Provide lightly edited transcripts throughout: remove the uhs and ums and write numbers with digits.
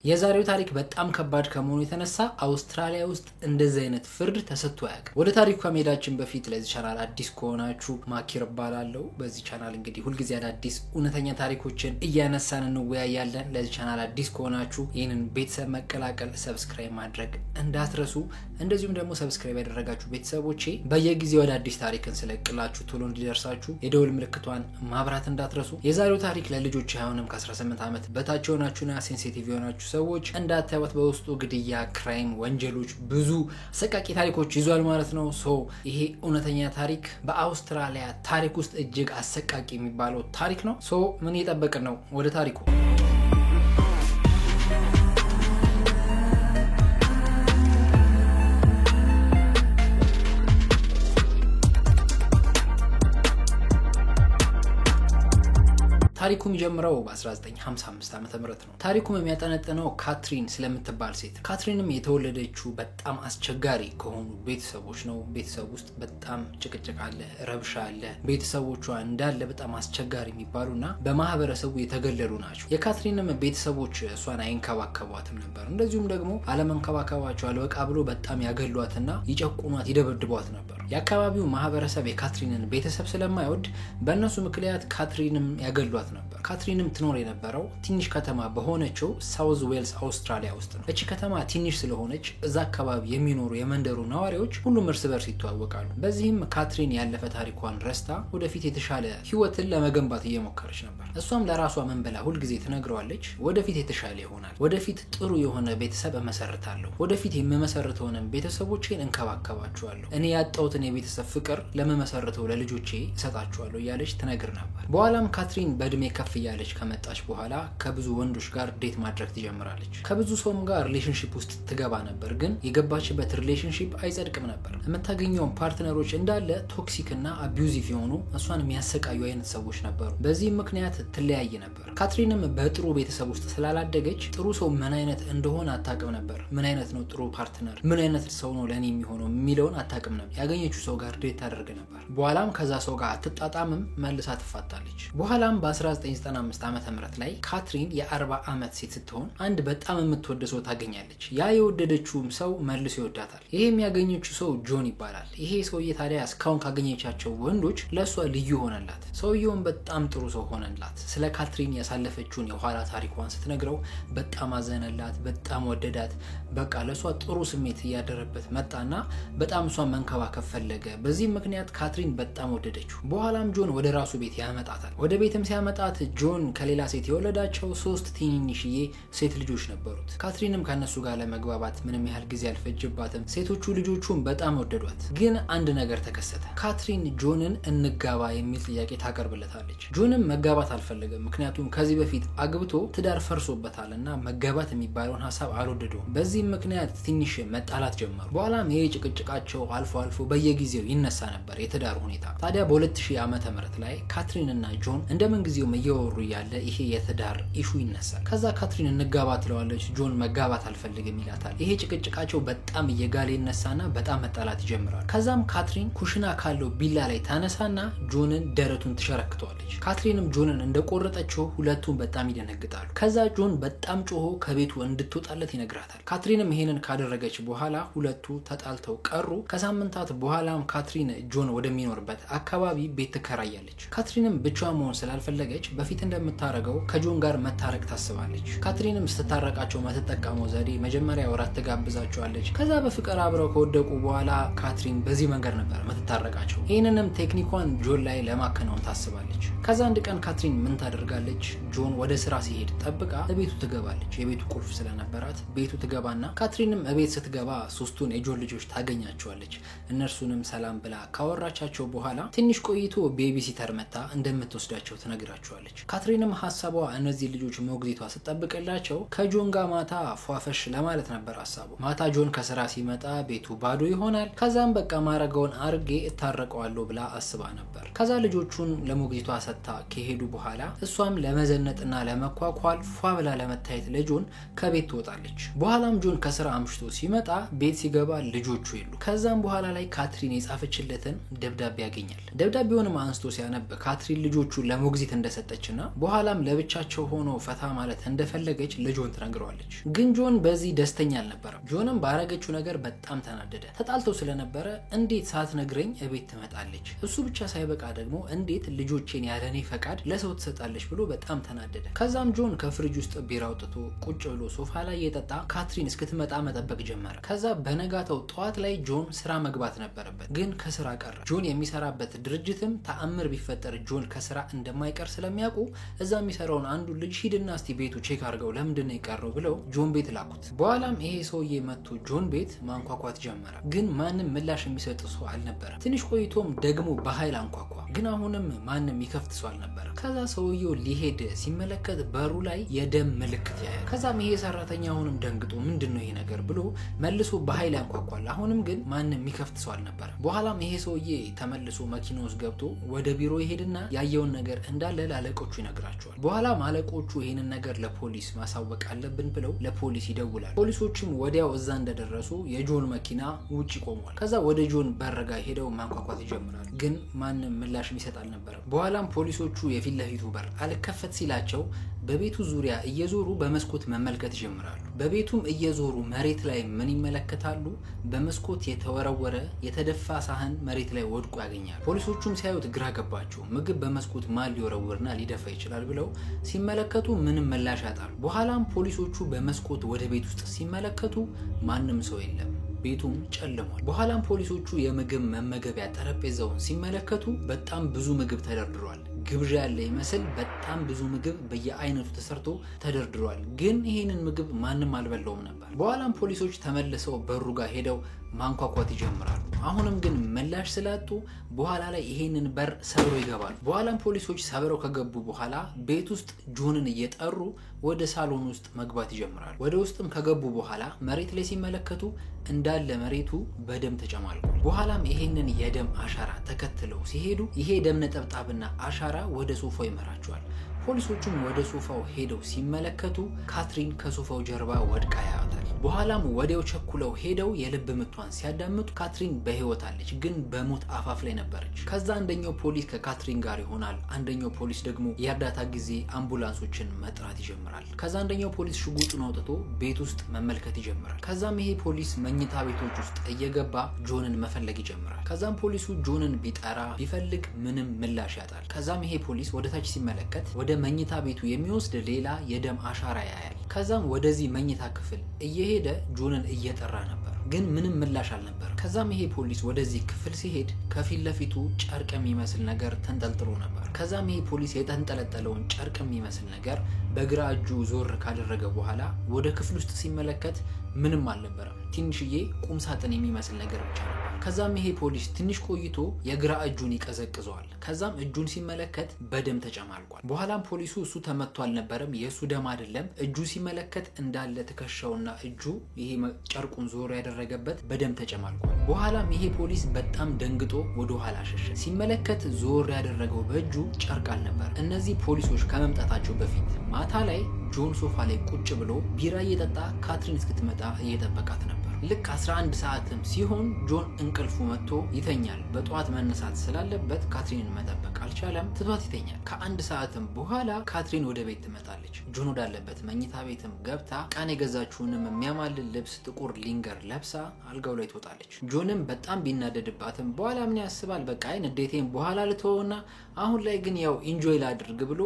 የዛሬው ታሪክ በጣም ከባድ ከመሆኑ የተነሳ አውስትራሊያ ውስጥ እንደዚህ አይነት ፍርድ ተሰጥቶ አያውቅም። ወደ ታሪኩ ከመሄዳችን በፊት ለዚህ ቻናል አዲስ ከሆናችሁ ማኪር እባላለሁ። በዚህ ቻናል እንግዲህ ሁሉ ጊዜ አዲስ እውነተኛ ታሪኮችን እያነሳን እንወያያለን። ለዚህ ቻናል አዲስ ከሆናችሁ ይህንን ቤተሰብ መቀላቀል ሰብስክራይብ ማድረግ እንዳትረሱ። እንደዚሁም ደግሞ ሰብስክራይብ ያደረጋችሁ ቤተሰቦቼ በየጊዜው ወደ አዲስ ታሪክን ስለቅላችሁ ቶሎ እንዲደርሳችሁ የደወል ምልክቷን ማብራት እንዳትረሱ። የዛሬው ታሪክ ለልጆች አይሆንም ከ18 ዓመት በታች ሆናችሁና ሴንሲቲቭ ሆናችሁ ሰዎች እንዳታዩት በውስጡ ግድያ፣ ክራይም፣ ወንጀሎች ብዙ አሰቃቂ ታሪኮች ይዟል ማለት ነው። ይሄ እውነተኛ ታሪክ በአውስትራሊያ ታሪክ ውስጥ እጅግ አሰቃቂ የሚባለው ታሪክ ነው። ምን እየጠበቅን ነው? ወደ ታሪኩ ታሪኩ የሚጀምረው በ1955 ዓመተ ምህረት ነው። ታሪኩም የሚያጠነጥነው ካትሪን ስለምትባል ሴት። ካትሪንም የተወለደችው በጣም አስቸጋሪ ከሆኑ ቤተሰቦች ነው። ቤተሰብ ውስጥ በጣም ጭቅጭቅ አለ፣ ረብሻ አለ። ቤተሰቦቿ እንዳለ በጣም አስቸጋሪ የሚባሉና በማህበረሰቡ የተገለሉ ናቸው። የካትሪንም ቤተሰቦች እሷን አይንከባከቧትም ነበር። እንደዚሁም ደግሞ አለመንከባከባቸው አልበቃ ብሎ በጣም ያገሏትና ይጨቁኗት፣ ይደበድቧት ነበር። የአካባቢው ማህበረሰብ የካትሪንን ቤተሰብ ስለማይወድ በእነሱ ምክንያት ካትሪንም ያገሏት ነበር። ካትሪንም ትኖር የነበረው ትንሽ ከተማ በሆነችው ሳውዝ ዌልስ አውስትራሊያ ውስጥ ነው። እቺ ከተማ ትንሽ ስለሆነች እዛ አካባቢ የሚኖሩ የመንደሩ ነዋሪዎች ሁሉም እርስ በርስ ይተዋወቃሉ። በዚህም ካትሪን ያለፈ ታሪኳን ረስታ ወደፊት የተሻለ ህይወትን ለመገንባት እየሞከረች ነበር። እሷም ለራሷ መንበላ ሁሉ ጊዜ ትነግረዋለች፣ ወደፊት የተሻለ ይሆናል፣ ወደፊት ጥሩ የሆነ ቤተሰብ እመሰርታለሁ፣ ወደፊት የምመሰርተውንም ቤተሰቦቼን እንከባከባቸዋለሁ፣ እኔ ያጣሁትን የቤተሰብ ፍቅር ለመመሰርተው ለልጆቼ እሰጣቸዋለሁ እያለች ትነግር ነበር። በኋላም ካትሪን በእድሜ ከፍ እያለች ከመጣች በኋላ ከብዙ ወንዶች ጋር ዴት ማድረግ ትጀምራለች። ከብዙ ሰውም ጋር ሪሌሽንሺፕ ውስጥ ትገባ ነበር። ግን የገባችበት ሪሌሽንሺፕ አይጸድቅም ነበር። የምታገኘውን ፓርትነሮች እንዳለ ቶክሲክ እና አቢዩዚቭ የሆኑ እሷን የሚያሰቃዩ አይነት ሰዎች ነበሩ። በዚህም ምክንያት ትለያይ ነበር። ካትሪንም በጥሩ ቤተሰብ ውስጥ ስላላደገች ጥሩ ሰው ምን አይነት እንደሆነ አታውቅም ነበር። ምን አይነት ነው ጥሩ ፓርትነር፣ ምን አይነት ሰው ነው ለኔ የሚሆነው የሚለውን አታውቅም ነበር። ያገኘችው ሰው ጋር ዴት ታደርግ ነበር። በኋላም ከዛ ሰው ጋር አትጣጣምም፣ መልሳ ትፋታለች። በኋላም በ1995 ዓመተ ምህረት ላይ ካትሪን የ40 ዓመት ሴት ስትሆን አንድ በጣም የምትወደ ሰው ታገኛለች። ያ የወደደችውም ሰው መልሶ ይወዳታል። ይሄ የሚያገኘችው ሰው ጆን ይባላል። ይሄ ሰውዬ ታዲያ እስካሁን ካገኘቻቸው ወንዶች ለሷ ልዩ ሆነላት። ሰውዬውን በጣም ጥሩ ሰው ሆነላት። ስለ ካትሪን ያሳለፈችውን የኋላ ታሪኳን ስትነግረው በጣም አዘነላት፣ በጣም ወደዳት። በቃ ለሷ ጥሩ ስሜት እያደረበት መጣና በጣም እሷን መንከባከብ ፈለገ። በዚህ ምክንያት ካትሪን በጣም ወደደችው። በኋላም ጆን ወደ ራሱ ቤት ያመጣታል። ወደ ቤትም ሲያመጣት ጆን ከሌላ ሴት የወለዳቸው 3 ትንንሽዬ ሴት ልጆች ነበሩት። ካትሪንም ከነሱ ጋር ለመግባባት ምንም ያህል ጊዜ አልፈጀባትም። ሴቶቹ ልጆቹን በጣም ወደዷት። ግን አንድ ነገር ተከሰተ። ካትሪን ጆንን እንጋባ የሚል ጥያቄ ታቀርብለታለች። ጆንም መጋባት አልፈለገም። ምክንያቱም ከዚህ በፊት አግብቶ ትዳር ፈርሶበታልና መጋባት የሚባለውን ሐሳብ አልወደደውም። በዚህም ምክንያት ትንሽ መጣላት ጀመሩ። በኋላም ይሄ ጭቅጭቃቸው አልፎ አልፎ በየጊዜው ይነሳ ነበር የትዳር ሁኔታ። ታዲያ በ2000 ዓመተ ምህረት ላይ ካትሪን እና ጆን እንደምን ጊዜው እየወሩ ያለ ይሄ የትዳር ኢሹ ይነሳል። ከዛ ካትሪን እንጋባ ትለዋለች። ጆን መጋባት አልፈልግም ይላታል። ይሄ ጭቅጭቃቸው በጣም እየጋለ ይነሳና በጣም መጣላት ይጀምራል። ከዛም ካትሪን ኩሽና ካለው ቢላ ላይ ታነሳና ጆንን ደረቱን ትሸረክተዋለች። ካትሪንም ጆንን እንደቆረጠችው ሁለቱም በጣም ይደነግጣሉ። ከዛ ጆን በጣም ጮሆ ከቤቱ እንድትወጣለት ይነግራታል። ካትሪንም ይሄንን ካደረገች በኋላ ሁለቱ ተጣልተው ቀሩ። ከሳምንታት በኋላም ካትሪን ጆን ወደሚኖርበት አካባቢ ቤት ትከራያለች። ካትሪንም ብቻዋን መሆን ስላልፈለገች በፊት እንደምታረገው ከጆን ጋር መታረቅ ታስባለች። ካትሪንም ስትታረቃቸው የምትጠቀመው ዘዴ መጀመሪያ ወራት ትጋብዛቸዋለች። ከዛ በፍቅር አብረው ከወደቁ በኋላ ካትሪን በዚህ መንገድ ነበር የምትታረቃቸው። ይህንንም ቴክኒኳን ጆን ላይ ለማከናወን ታስባለች። ከዛ አንድ ቀን ካትሪን ምን ታደርጋለች? ጆን ወደ ስራ ሲሄድ ጠብቃ ቤቱ ትገባለች። የቤቱ ቁልፍ ስለነበራት ቤቱ ትገባና ካትሪንም ቤት ስትገባ 3ቱን የጆን ልጆች ታገኛቸዋለች። እነርሱንም ሰላም ብላ ካወራቻቸው በኋላ ትንሽ ቆይቶ ቤቢሲተር መጣ እንደምትወስዳቸው ትነግራቸዋለች። ካትሪንም ሐሳቧ እነዚህ ልጆች ሞግዚቷ ስትጠብቅላቸው ከጆን ጋር ማታ ፏፈሽ ለማለት ነበር ሐሳቡ። ማታ ጆን ከስራ ሲመጣ ቤቱ ባዶ ይሆናል። ከዛም በቃ ማረጋውን አርጌ እታረቀዋለሁ ብላ አስባ ነበር። ከዛ ልጆቹን ለሞግዚቷ ሰጣ ከሄዱ በኋላ እሷም ለመዘነጥና ለመኳኳል ፏ ብላ ለመታየት ለጆን ከቤት ትወጣለች። በኋላም ጆን ከስራ አምሽቶ ሲመጣ ቤት ሲገባ ልጆቹ የሉ። ከዛም በኋላ ላይ ካትሪን የጻፈችለትን ደብዳቤ ያገኛል። ደብዳቤውንም አንስቶ ሲያነብ ካትሪን ልጆቹ ለሞግዚት እንደሰጠ ሰጠችና በኋላም ለብቻቸው ሆኖ ፈታ ማለት እንደፈለገች ለጆን ትነግረዋለች። ግን ጆን በዚህ ደስተኛ አልነበረም። ጆንም ባረገችው ነገር በጣም ተናደደ። ተጣልተው ስለነበረ እንዴት ሳትነግረኝ እቤት ትመጣለች? እሱ ብቻ ሳይበቃ ደግሞ እንዴት ልጆቼን ያለኔ ፈቃድ ለሰው ትሰጣለች ብሎ በጣም ተናደደ። ከዛም ጆን ከፍሪጅ ውስጥ ቢራ አውጥቶ ቁጭ ብሎ ሶፋ ላይ የጠጣ ካትሪን እስክትመጣ መጠበቅ ጀመረ። ከዛ በነጋታው ጠዋት ላይ ጆን ስራ መግባት ነበረበት፣ ግን ከስራ ቀረ። ጆን የሚሰራበት ድርጅትም ተአምር ቢፈጠር ጆን ከስራ እንደማይቀር ስለሚያውቁ እዛ የሚሰራውን አንዱ ልጅ ሂድና እስቲ ቤቱ ቼክ አድርገው ለምንድን ነው የቀረው ብለው ጆን ቤት ላኩት። በኋላም ይሄ ሰውዬ መጥቶ ጆን ቤት ማንኳኳት ጀመረ፣ ግን ማንም ምላሽ የሚሰጥ ሰው አልነበረም። ትንሽ ቆይቶም ደግሞ በኃይል አንኳኳ፣ ግን አሁንም ማንም የሚከፍት ሰው አልነበረም። ከዛ ሰውዬው ሊሄድ ሲመለከት በሩ ላይ የደም ምልክት ያያል። ከዛም ይሄ ሰራተኛ አሁንም ደንግጦ ምንድነው ይሄ ነገር ብሎ መልሶ በኃይል ያንኳኳል። አሁንም ግን ማንም የሚከፍት ሰው አልነበረም። በኋላም ይሄ ሰውዬ ተመልሶ መኪና ውስጥ ገብቶ ወደ ቢሮ ይሄድና ያየውን ነገር እንዳለ ለአለቆቹ ይነግራቸዋል። በኋላም አለቆቹ ይሄንን ነገር ለፖሊስ ማሳወቅ አለብን ብለው ለፖሊስ ይደውላል። ፖሊሶችም ወዲያው እዛ እንደደረሱ የጆን መኪና ውጪ ቆሟል። ከዛ ወደ ጆን በረጋ ሄደው ማንኳኳት ይጀምራሉ፣ ግን ማንም ምላሽ የሚሰጥ አልነበረም። በኋላም ፖሊሶቹ የፊት ለፊቱ በር አልከፈት ሲላቸው በቤቱ ዙሪያ እየዞሩ በመስኮት መመልከት ይጀምራሉ። በቤቱም እየዞሩ መሬት ላይ ምን ይመለከታሉ? በመስኮት የተወረወረ የተደፋ ሳህን መሬት ላይ ወድቆ ያገኛሉ። ፖሊሶቹም ሲያዩት ግራ ገባቸው። ምግብ በመስኮት ማን ሊወረውርና ሊደፋ ይችላል ብለው ሲመለከቱ ምንም ምላሽ ያጣሉ። በኋላም ፖሊሶቹ በመስኮት ወደ ቤት ውስጥ ሲመለከቱ ማንም ሰው የለም። ቤቱም ጨልሟል። በኋላም ፖሊሶቹ የምግብ መመገቢያ ጠረጴዛውን ሲመለከቱ በጣም ብዙ ምግብ ተደርድሯል። ግብዣ ያለ ይመስል በጣም ብዙ ምግብ በየአይነቱ ተሰርቶ ተደርድሯል። ግን ይሄንን ምግብ ማንም አልበላውም ነበር። በኋላም ፖሊሶች ተመልሰው በሩ ጋር ሄደው ማንኳኳት ይጀምራሉ። አሁንም ግን ምላሽ ስላጡ በኋላ ላይ ይሄንን በር ሰብረው ይገባሉ። በኋላም ፖሊሶች ሰብረው ከገቡ በኋላ ቤት ውስጥ ጆንን እየጠሩ ወደ ሳሎን ውስጥ መግባት ይጀምራሉ። ወደ ውስጥም ከገቡ በኋላ መሬት ላይ ሲመለከቱ እንዳለ መሬቱ በደም ተጨማልቋል። በኋላም ይሄንን የደም አሻራ ተከትለው ሲሄዱ ይሄ ደም ነጠብጣብና አሻራ ወደ ሶፋው ይመራቸዋል። ፖሊሶቹም ወደ ሶፋው ሄደው ሲመለከቱ ካትሪን ከሶፋው ጀርባ ወድቃ ያያታል። በኋላም ወዲያው ቸኩለው ሄደው የልብ ምቷን ሲያዳምጡ ካትሪን በህይወት አለች፣ ግን በሞት አፋፍ ላይ ነበረች። ከዛ አንደኛው ፖሊስ ከካትሪን ጋር ይሆናል። አንደኛው ፖሊስ ደግሞ የእርዳታ ጊዜ አምቡላንሶችን መጥራት ይጀምራል። ከዛ አንደኛው ፖሊስ ሽጉጡን አውጥቶ ቤት ውስጥ መመልከት ይጀምራል። ከዛም ይሄ ፖሊስ መኝታ ቤቶች ውስጥ እየገባ ጆንን መፈለግ ይጀምራል። ከዛም ፖሊሱ ጆንን ቢጠራ ቢፈልግ ምንም ምላሽ ያጣል። ከዛም ይሄ ፖሊስ ወደታች ሲመለከት ወደ መኝታ ቤቱ የሚወስድ ሌላ የደም አሻራ ያያል። ከዛም ወደዚህ መኝታ ክፍል እየሄደ ጆንን እየጠራ ነበር፣ ግን ምንም ምላሽ አልነበር። ከዛም ይሄ ፖሊስ ወደዚህ ክፍል ሲሄድ ከፊት ለፊቱ ጨርቅ የሚመስል ነገር ተንጠልጥሎ ነበር። ከዛም ይሄ ፖሊስ የተንጠለጠለውን ጨርቅ የሚመስል ነገር በግራ እጁ ዞር ካደረገ በኋላ ወደ ክፍል ውስጥ ሲመለከት ምንም አልነበረም። ትንሽዬ ቁም ሳጥን የሚመስል ነገር ብቻ ነበር። ከዛም ይሄ ፖሊስ ትንሽ ቆይቶ የግራ እጁን ይቀዘቅዘዋል። ከዛም እጁን ሲመለከት በደም ተጨማልቋል። በኋላም ፖሊሱ እሱ ተመቶ አልነበረም፣ የሱ ደም አይደለም፣ እጁ ሲመለከት እንዳለ ትከሻውና እጁ ይሄ ጨርቁን ዞር ያደረገበት በደም ተጨማልቋል። በኋላም ይሄ ፖሊስ በጣም ደንግጦ ወደ ኋላ ሸሸ። ሲመለከት ዞር ያደረገው በእጁ ጨርቅ አልነበር። እነዚህ ፖሊሶች ከመምጣታቸው በፊት ማታ ላይ ጆን ሶፋ ላይ ቁጭ ብሎ ቢራ እየጠጣ ካትሪን እስክትመጣ እየጠበቃት ነበር። ልክ 11 ሰዓትም ሲሆን ጆን እንቅልፉ መጥቶ ይተኛል። በጠዋት መነሳት ስላለበት ካትሪንን መጠበቅ አልቻለም፣ ትቷት ይተኛል። ከአንድ ሰዓትም በኋላ ካትሪን ወደ ቤት ትመጣለች። ጆን ወዳለበት መኝታ ቤትም ገብታ ቃን የገዛችውንም የሚያማልል ልብስ ጥቁር ሊንገር ለብሳ አልጋው ላይ ትወጣለች። ጆንም በጣም ቢናደድባትም በኋላ ምን ያስባል፣ በቃ ንዴቴን በኋላ ልተወውና አሁን ላይ ግን ያው ኢንጆይ ላድርግ ብሎ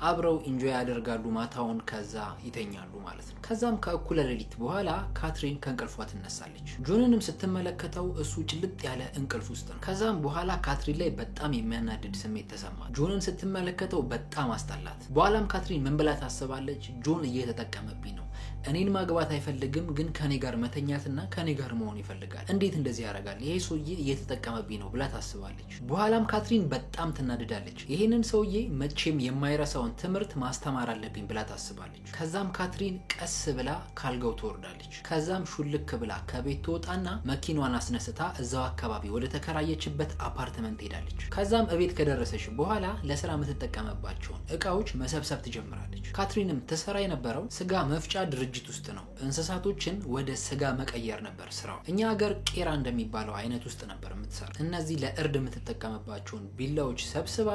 አብረው ኢንጆይ ያደርጋሉ ማታውን። ከዛ ይተኛሉ ማለት ነው። ከዛም ከእኩለ ሌሊት በኋላ ካትሪን ከእንቅልፏ ትነሳለች። ጆንንም ስትመለከተው እሱ ጭልጥ ያለ እንቅልፍ ውስጥ ነው። ከዛም በኋላ ካትሪን ላይ በጣም የሚያናድድ ስሜት ተሰማት። ጆንን ስትመለከተው በጣም አስጠላት። በኋላም ካትሪን ምን ብላ ታስባለች? ጆን እየተጠቀመብኝ ነው፣ እኔን ማግባት አይፈልግም፣ ግን ከኔ ጋር መተኛትና ከኔ ጋር መሆን ይፈልጋል። እንዴት እንደዚህ ያደርጋል? ይሄ ሰውዬ እየተጠቀመብኝ ነው ብላ ታስባለች። በኋላም ካትሪን በጣም ትናደዳለች። ይሄንን ሰውዬ መቼም የማይረሳውን ትምህርት ማስተማር አለብኝ ብላ ታስባለች። ከዛም ካትሪን ቀስ ብላ ካልጋው ትወርዳለች። ከዛም ሹልክ ብላ ከቤት ትወጣና መኪናዋን አስነስታ እዛው አካባቢ ወደ ተከራየችበት አፓርትመንት ሄዳለች። ከዛም እቤት ከደረሰች በኋላ ለስራ የምትጠቀመባቸውን እቃዎች መሰብሰብ ትጀምራለች። ካትሪንም ትሰራ የነበረው ስጋ መፍጫ ድርጅት ድርጅት ውስጥ ነው። እንስሳቶችን ወደ ስጋ መቀየር ነበር ስራው። እኛ ሀገር ቄራ እንደሚባለው አይነት ውስጥ ነበር የምትሰራ። እነዚህ ለእርድ የምትጠቀምባቸውን ቢላዎች ሰብስባ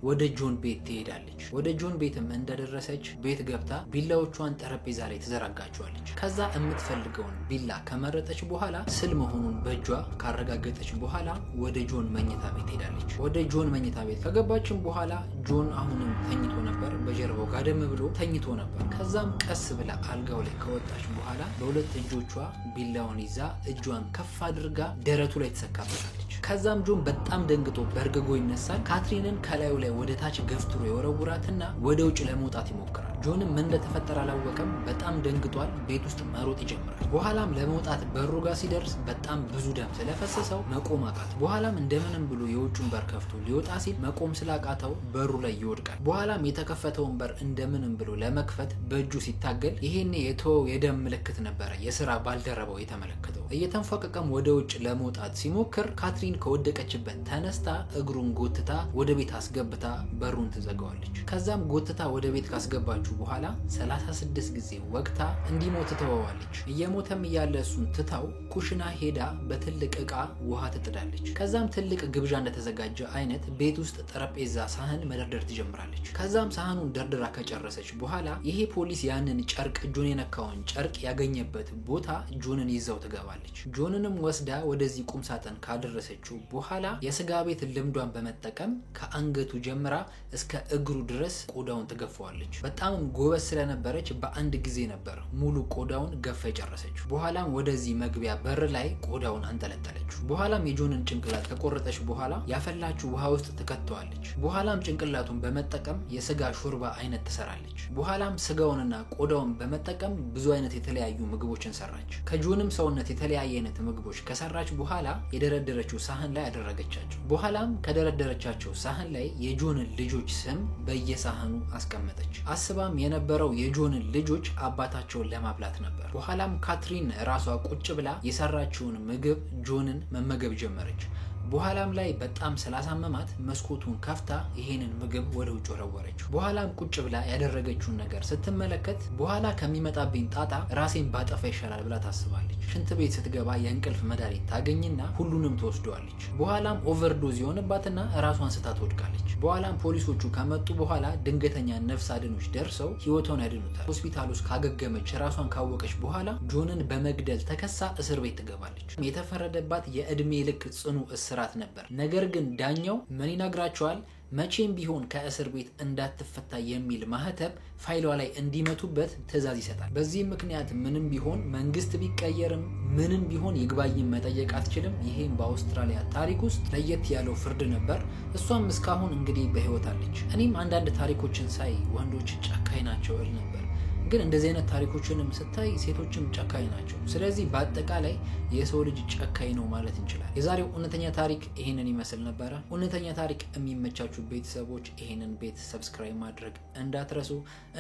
ወደ ጆን ቤት ትሄዳለች። ወደ ጆን ቤትም እንደደረሰች ቤት ገብታ ቢላዎቿን ጠረጴዛ ላይ ትዘረጋቸዋለች። ከዛ የምትፈልገውን ቢላ ከመረጠች በኋላ ስል መሆኑን በእጇ ካረጋገጠች በኋላ ወደ ጆን መኝታ ቤት ትሄዳለች። ወደ ጆን መኝታ ቤት ከገባችም በኋላ ጆን አሁንም ተኝቶ ነበር። በጀርባው ጋደም ብሎ ተኝቶ ነበር። ከዛም ቀስ ብላ አልጋው ላይ ከወጣች በኋላ በሁለት እጆቿ ቢላውን ይዛ እጇን ከፍ አድርጋ ደረቱ ላይ ተሰካበታለች። ከዛም ጆን በጣም ደንግጦ በርግጎ ይነሳል። ካትሪንን ከላዩ ላይ ወደ ታች ገፍትሮ የወረውራትና ወደ ውጭ ለመውጣት ይሞክራል። ጆንም ምን እንደተፈጠረ አላወቀም። በጣም ደንግጧል። ቤት ውስጥ መሮጥ ይጀምራል። በኋላም ለመውጣት በሩ ጋር ሲደርስ በጣም ብዙ ደም ስለፈሰሰው መቆም አቃተው። በኋላም እንደምንም ብሎ የውጭን በር ከፍቶ ሊወጣ ሲል መቆም ስላቃተው በሩ ላይ ይወድቃል። በኋላም የተከፈተውን በር እንደምንም ብሎ ለመክፈት በእጁ ሲታገል ይሄኔ የተወው የደም ምልክት ነበረ የሥራ ባልደረባው የተመለከተው። እየተንፈቀቀም ወደ ውጭ ለመውጣት ሲሞክር ካትሪን ከወደቀችበት ተነስታ እግሩን ጎትታ ወደ ቤት አስገብታ በሩን ትዘጋዋለች። ከዛም ጎትታ ወደ ቤት ካስገባችሁ በኋላ 36 ጊዜ ወቅታ እንዲሞት ተወዋለች። እየሞተም እያለ እሱን ትታው ኩሽና ሄዳ በትልቅ ዕቃ ውሃ ትጥዳለች። ከዛም ትልቅ ግብዣ እንደተዘጋጀ አይነት ቤት ውስጥ ጠረጴዛ ሳህን መደርደር ትጀምራለች። ከዛም ሳህኑን ደርድራ ከጨረሰች በኋላ ይሄ ፖሊስ ያንን ጨርቅ ጆን የነካውን ጨርቅ ያገኘበት ቦታ ጆንን ይዘው ትገባለች። ጆንንም ወስዳ ወደዚህ ቁም ሳጥን ካደረሰችው በኋላ የስጋ ቤት ልምዷን በመጠቀም ከአንገቱ ጀምራ እስከ እግሩ ድረስ ቆዳውን ትገፋዋለች። በጣም ጎበዝ ስለነበረች በአንድ ጊዜ ነበር ሙሉ ቆዳውን ገፋ የጨረሰችው። በኋላም ወደዚህ መግቢያ በር ላይ ቆዳውን አንጠለጠለችው። በኋላም የጆንን ጭንቅላት ከቆረጠች በኋላ ያፈላችው ውሃ ውስጥ ትከተዋለች። በኋላም ጭንቅላቱን በመጠቀም የስጋ ሾርባ አይነት ትሰራለች። በኋላም ስጋውንና ቆዳውን በመጠቀም ብዙ አይነት የተለያዩ ምግቦችን ሰራች። ከጆንም ሰውነት የተለያየ አይነት ምግቦች ከሰራች በኋላ የደረደረችው ሳህን ላይ አደረገቻቸው። በኋላም ከደረደረቻቸው ሳህን ላይ የጆንን ልጆች ስም በየሳህኑ አስቀመጠች። አስባም የነበረው የጆንን ልጆች አባታቸውን ለማብላት ነበር። በኋላም ካትሪን ራሷ ቁጭ ብላ የሰራችውን ምግብ ጆንን መመገብ ጀመረች። በኋላም ላይ በጣም ስላሳመማት መስኮቱን ከፍታ ይሄንን ምግብ ወደ ውጭ ወረወረችው። በኋላም ቁጭ ብላ ያደረገችውን ነገር ስትመለከት በኋላ ከሚመጣብኝ ጣጣ ራሴን ባጠፋ ይሻላል ብላ ታስባለች። ሽንት ቤት ስትገባ የእንቅልፍ መድኃኒት ታገኝና ሁሉንም ትወስደዋለች። በኋላም ኦቨርዶዝ የሆነባትና ራሷን ስታ ትወድቃለች። በኋላም ፖሊሶቹ ከመጡ በኋላ ድንገተኛ ነፍስ አድኖች ደርሰው ህይወቷን ያድኑታል። ሆስፒታል ውስጥ ካገገመች ራሷን ካወቀች በኋላ ጆንን በመግደል ተከሳ እስር ቤት ትገባለች። የተፈረደባት የእድሜ ልክ ጽኑ እስራት ነበር። ነገር ግን ዳኛው ምን ይነግራቸዋል? መቼም ቢሆን ከእስር ቤት እንዳትፈታ የሚል ማህተብ ፋይሏ ላይ እንዲመቱበት ትዕዛዝ ይሰጣል። በዚህ ምክንያት ምንም ቢሆን መንግስት ቢቀየርም ምንም ቢሆን ይግባኝን መጠየቅ አትችልም። ይሄም በአውስትራሊያ ታሪክ ውስጥ ለየት ያለው ፍርድ ነበር። እሷም እስካሁን እንግዲህ በህይወት አለች። እኔም አንዳንድ ታሪኮችን ሳይ ወንዶች ጨካኝ ናቸው እል ነበር። ግን እንደዚህ አይነት ታሪኮችንም ስታይ ሴቶችም ጨካኝ ናቸው። ስለዚህ በአጠቃላይ የሰው ልጅ ጨካኝ ነው ማለት እንችላለን። የዛሬው እውነተኛ ታሪክ ይሄንን ይመስል ነበረ። እውነተኛ ታሪክ የሚመቻችሁ ቤተሰቦች ይሄንን ቤት ሰብስክራይብ ማድረግ እንዳትረሱ።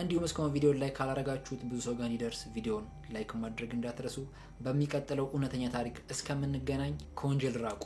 እንዲሁም እስካሁን ቪዲዮ ላይክ ካላረጋችሁት ብዙ ሰው ጋር እንዲደርስ ቪዲዮን ላይክ ማድረግ እንዳትረሱ። በሚቀጥለው እውነተኛ ታሪክ እስከምንገናኝ ከወንጀል ራቁ።